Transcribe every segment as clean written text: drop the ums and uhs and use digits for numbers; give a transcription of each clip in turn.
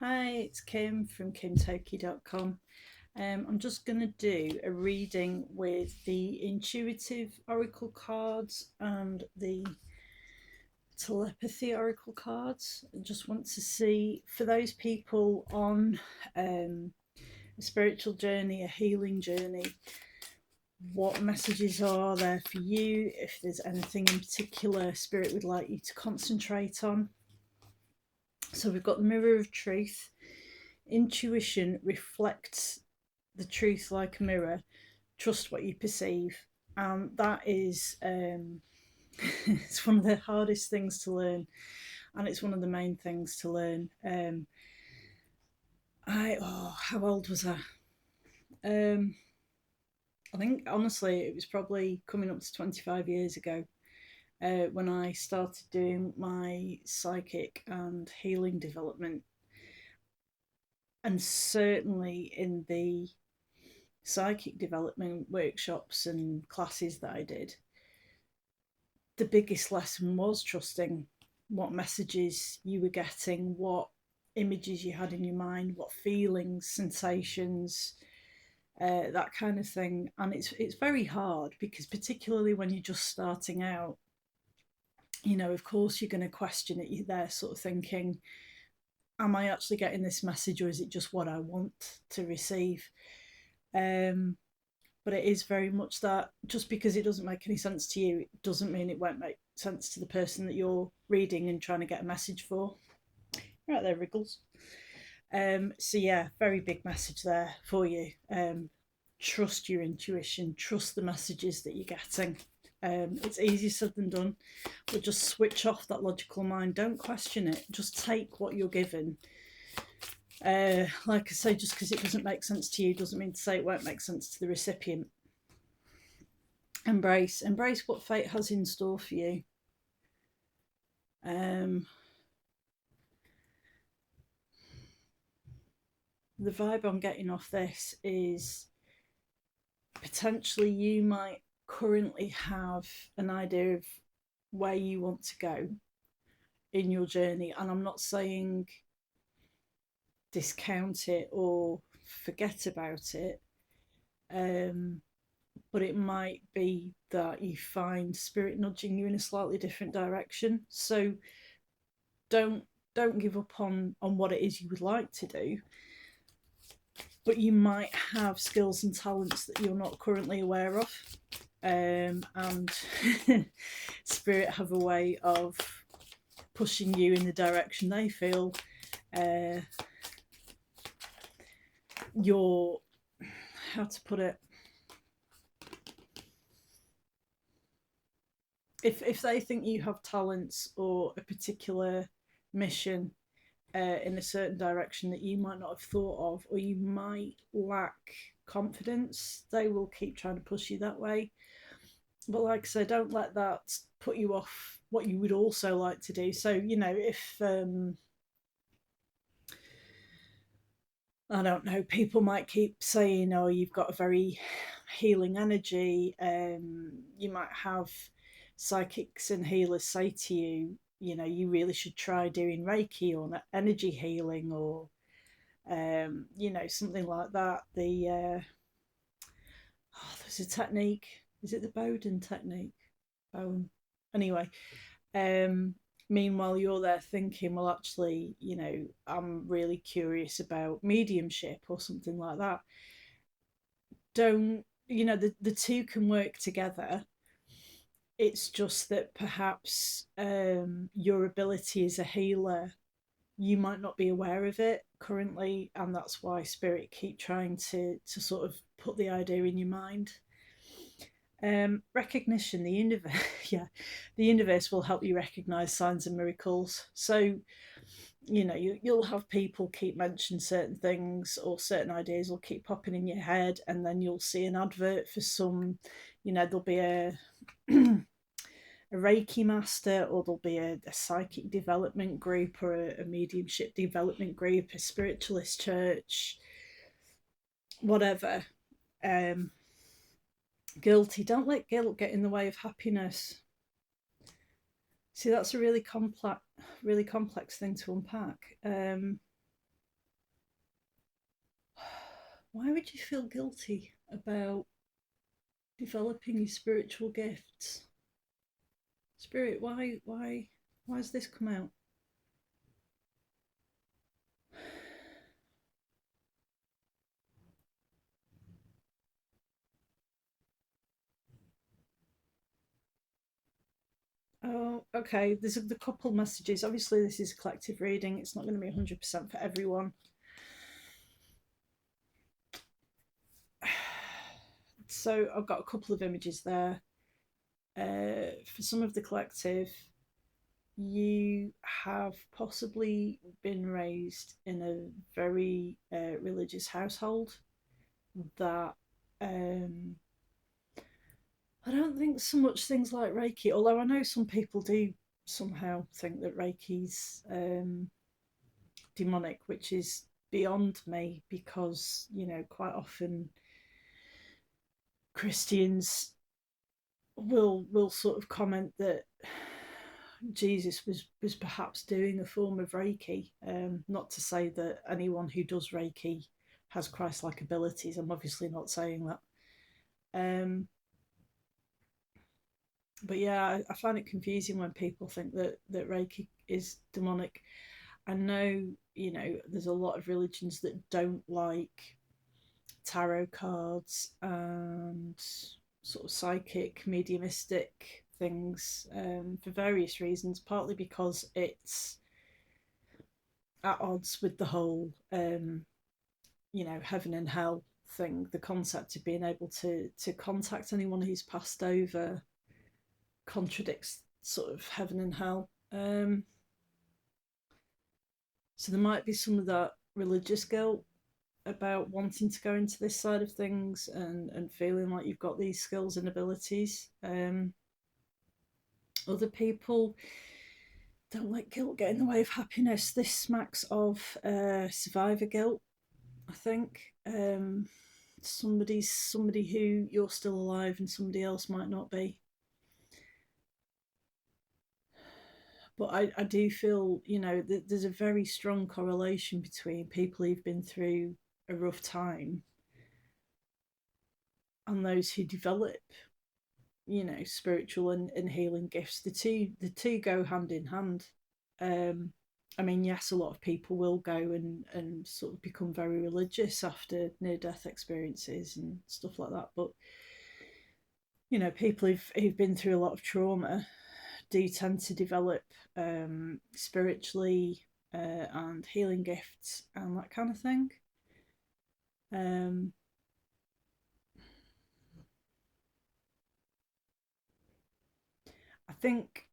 Hi, it's Kim from kimtoki.com. I'm just going to do a reading with the intuitive oracle cards and the telepathy oracle cards. I just want to see for those people on a spiritual journey, a healing journey, what messages are there for you, if there's anything in particular Spirit would like you to concentrate on. So we've got the Mirror of Truth. Intuition reflects the truth like a mirror. Trust what you perceive, and that is it's one of the hardest things to learn, and it's one of the main things to learn. How old was I? Um, I think honestly it was probably coming up to 25 years ago when I started doing my psychic and healing development, and certainly in the psychic development workshops and classes that I did, the biggest lesson was trusting what messages you were getting, what images you had in your mind, what feelings, sensations, that kind of thing. And it's very hard because particularly when you're just starting out, of course you're going to question it. You're there sort of thinking, am I actually getting this message or is it just what I want to receive? Um, but it is very much that just because it doesn't make any sense to you, it doesn't mean it won't make sense to the person that you're reading and trying to get a message for. Right there, Wriggles. So yeah, very big message there for you. Trust your intuition, trust the messages that you're getting. It's easier said than done, but just switch off that logical mind. Don't question it. Just take what you're given. Like I say, just because it doesn't make sense to you doesn't mean to say it won't make sense to the recipient. Embrace what fate has in store for you. Um, the vibe I'm getting off this is potentially you might currently have an idea of where you want to go in your journey, and I'm not saying discount it or forget about it. Um, but it might be that you find spirit nudging you in a slightly different direction. So don't don't give up on what it is you would like to do, but you might have skills and talents that you're not currently aware of. And spirit have a way of pushing you in the direction they feel uh, you're, how to put it, if they think you have talents or a particular mission in a certain direction that you might not have thought of, or you might lack confidence, they will keep trying to push you that way. But like I said, don't let that put you off what you would also like to do. So, if I don't know, people might keep saying, oh, you've got a very healing energy. You might have psychics and healers say to you, you really should try doing Reiki or energy healing or, something like that. There's a technique. Is it the Bowden technique? Bowen. Anyway, um, meanwhile, you're there thinking, well, actually, I'm really curious about mediumship or something like that. Don't, the two can work together. It's just that perhaps your ability as a healer, you might not be aware of it currently, and that's why spirit keep trying to sort of put the idea in your mind. Recognition, the universe, yeah, the universe will help you recognize signs and miracles. So, you'll have people keep mentioning certain things or certain ideas will keep popping in your head, and then you'll see an advert for some, there'll be a Reiki master, or there'll be a psychic development group, or a mediumship development group, a spiritualist church, whatever. Um, Guilty. Don't let guilt get in the way of happiness. See, that's a really complex thing to unpack. Why would you feel guilty about developing your spiritual gifts? Spirit, why has this come out? Oh, okay. There's a couple messages. Obviously, this is a collective reading. It's not going to be 100% for everyone. So I've got a couple of images there. For some of the collective, you have possibly been raised in a very religious household that I don't think so much things like Reiki, although I know some people do somehow think that Reiki's demonic, which is beyond me because, quite often Christians will sort of comment that Jesus was perhaps doing a form of Reiki. Not to say that anyone who does Reiki has Christ-like abilities. I'm obviously not saying that. But yeah, I find it confusing when people think that Reiki is demonic. I know, there's a lot of religions that don't like tarot cards and sort of psychic, mediumistic things for various reasons, partly because it's at odds with the whole, heaven and hell thing, the concept of being able to contact anyone who's passed over contradicts sort of heaven and hell. So there might be some of that religious guilt about wanting to go into this side of things and feeling like you've got these skills and abilities. Other people don't let guilt get in the way of happiness. This smacks of survivor guilt, I think. Somebody who you're still alive and somebody else might not be. But I do feel, that there's a very strong correlation between people who've been through a rough time and those who develop, spiritual and healing gifts. The two go hand in hand. Um, I mean, yes, a lot of people will go and sort of become very religious after near death experiences and stuff like that. But people who've been through a lot of trauma do tend to develop spiritually and healing gifts and that kind of thing. Um, I think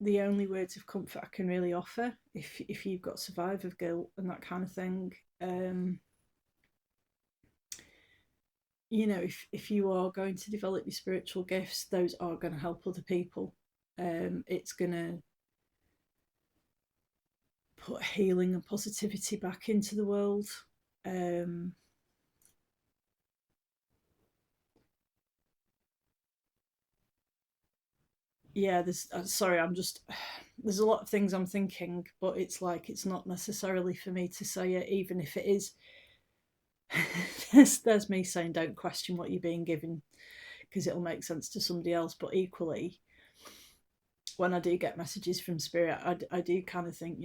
the only words of comfort I can really offer, if you've got survivor guilt and that kind of thing, if you are going to develop your spiritual gifts, those are going to help other people. It's going to put healing and positivity back into the world. Um, yeah, there's sorry, I'm just there's a lot of things I'm thinking, but it's like it's not necessarily for me to say it, even if it is. there's me saying don't question what you're being given because it'll make sense to somebody else. But equally, when I do get messages from spirit, I do kind of think,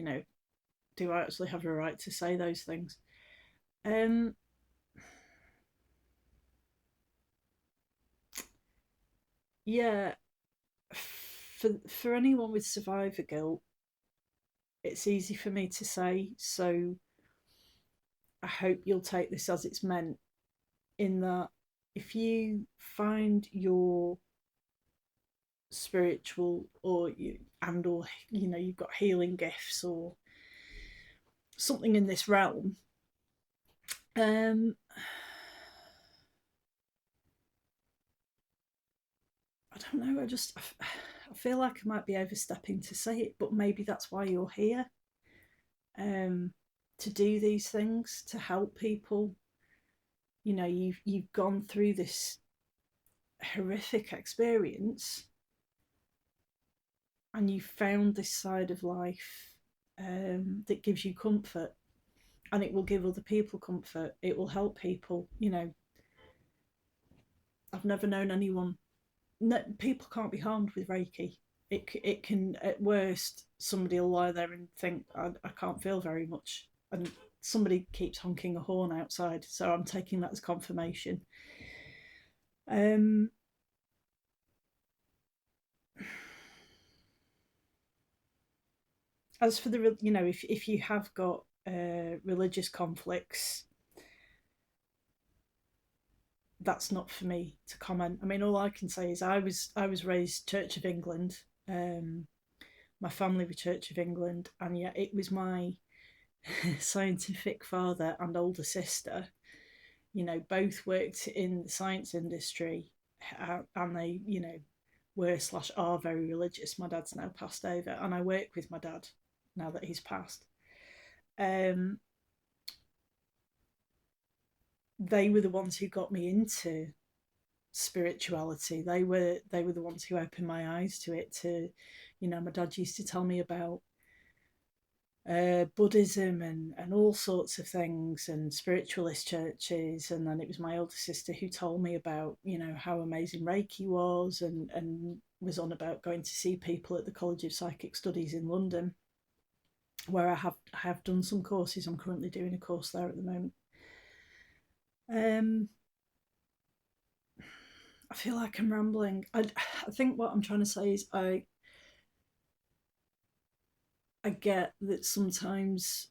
do I actually have a right to say those things? Um, yeah, for anyone with survivor guilt, it's easy for me to say. So I hope you'll take this as it's meant. In that, if you find your spiritual or you've got healing gifts or something in this realm, um, I don't know. I feel like I might be overstepping to say it, but maybe that's why you're here. Um, to do these things to help people. You've gone through this horrific experience, and you found this side of life that gives you comfort. and it will give other people comfort. It will help people. You know, I've never known anyone. No, people can't be harmed with Reiki. It can, at worst, somebody will lie there and think, I can't feel very much, and somebody keeps honking a horn outside, so I'm taking that as confirmation. Um, as for the, you know, if you have got religious conflicts, that's not for me to comment. I mean, all I can say is I was raised Church of England. Um, my family were Church of England, and yet it was my scientific father and older sister. You know, both worked in the science industry, and they, you know, were slash are very religious. My dad's now passed over, and I work with my dad now that he's passed. Um, they were the ones who got me into spirituality. They were the ones who opened my eyes to it. To, you know, my dad used to tell me about Buddhism and all sorts of things and spiritualist churches, and then it was my older sister who told me about, you know, how amazing Reiki was, and was on about going to see people at the College of Psychic Studies in London, where I have done some courses. I'm currently doing a course there at the moment. Um, I feel like I'm rambling. I think what I'm trying to say is I get that sometimes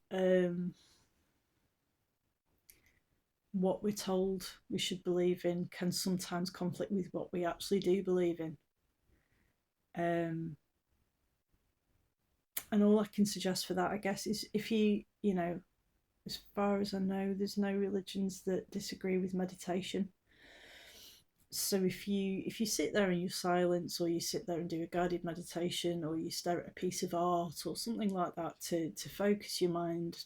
what we're told we should believe in can sometimes conflict with what we actually do believe in. Um, and all I can suggest for that, I guess, is if you know, as far as I know, there's no religions that disagree with meditation. So if you sit there in your silence, or you sit there and do a guided meditation, or you stare at a piece of art or something like that to focus your mind,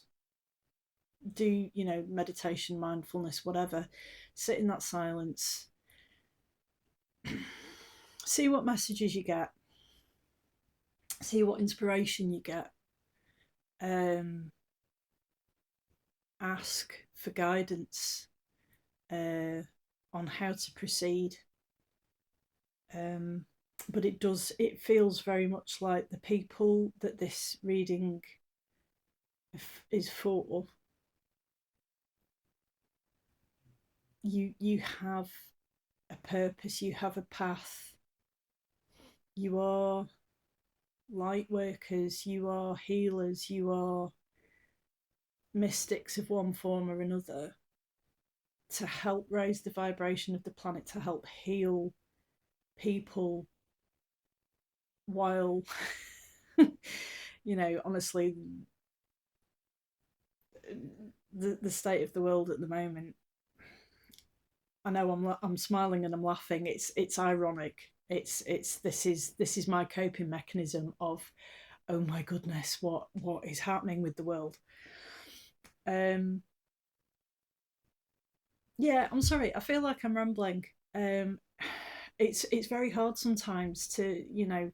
do, you know, meditation, mindfulness, whatever, sit in that silence, see what messages you get, see what inspiration you get, um, ask for guidance uh, on how to proceed. Um, but it feels very much like the people that this reading is for. You have a purpose, you have a path, you are light workers, you are healers, you are mystics of one form or another, to help raise the vibration of the planet, to help heal people, while you know, honestly, the state of the world at the moment, I know I'm smiling and I'm laughing. It's ironic. It's this is my coping mechanism of, oh my goodness, what is happening with the world. Um, yeah, I'm sorry. I feel like I'm rambling. Um, it's very hard sometimes to, you know,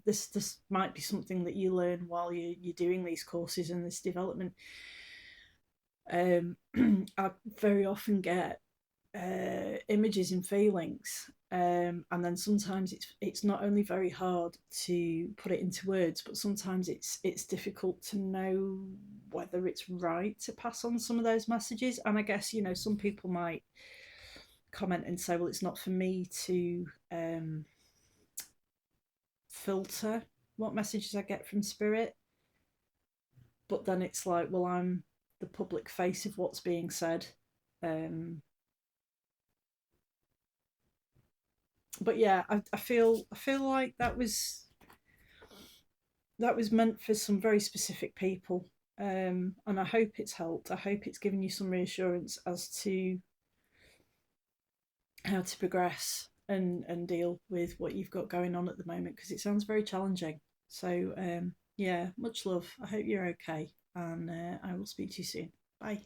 this might be something that you learn while you're doing these courses and this development. Um, I very often get images and feelings, and then sometimes it's not only very hard to put it into words, but sometimes it's difficult to know whether it's right to pass on some of those messages. And I guess, you know, some people might comment and say, well, it's not for me to filter what messages I get from spirit. But then it's like, well, I'm the public face of what's being said. Um, but yeah, I feel like that was meant for some very specific people, and I hope it's helped. I hope it's given you some reassurance as to how to progress and deal with what you've got going on at the moment, because it sounds very challenging. So yeah, much love. I hope you're okay, and I will speak to you soon. Bye.